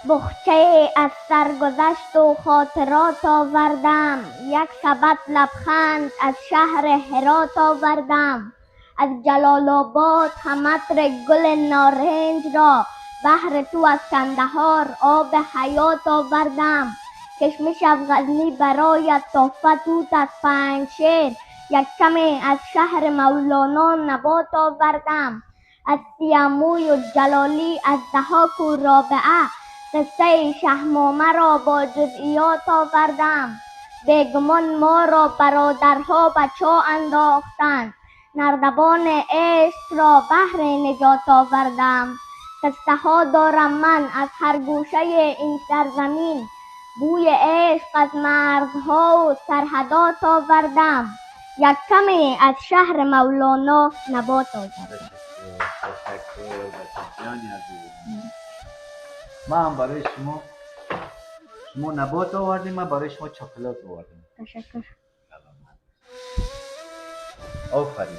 بخچه از سرگذشت و خاطرات آوردم، یک سبد لبخند از شهر هرات آوردم. از جلال آباد هم عطر گل نارنج را، بهر تو از کندهار آب حیات آوردم. کشمش غزنی برایت تحفه توت از پنجشیر، یک کمی از شهر مولانا نبات آوردم. از سیاموی و جلالی از ضحاک و رابعه، قصه شهنامه را با جزئیات آوردم. بیگمان ما را برادرها به چاه انداختند، نردبان عشق را بهر نجات آوردم. قصه ها دارم من از هر گوشه این سرزمین، بوی عشق از مرزها و سرحدات آوردم. یک کمی از شهر مولانا نبات آوردم. تشکر جانی عزیز. ما هم برای شما نبات آوردیم، من برای شما چاکلت آوردیم. تشکر. آفرین.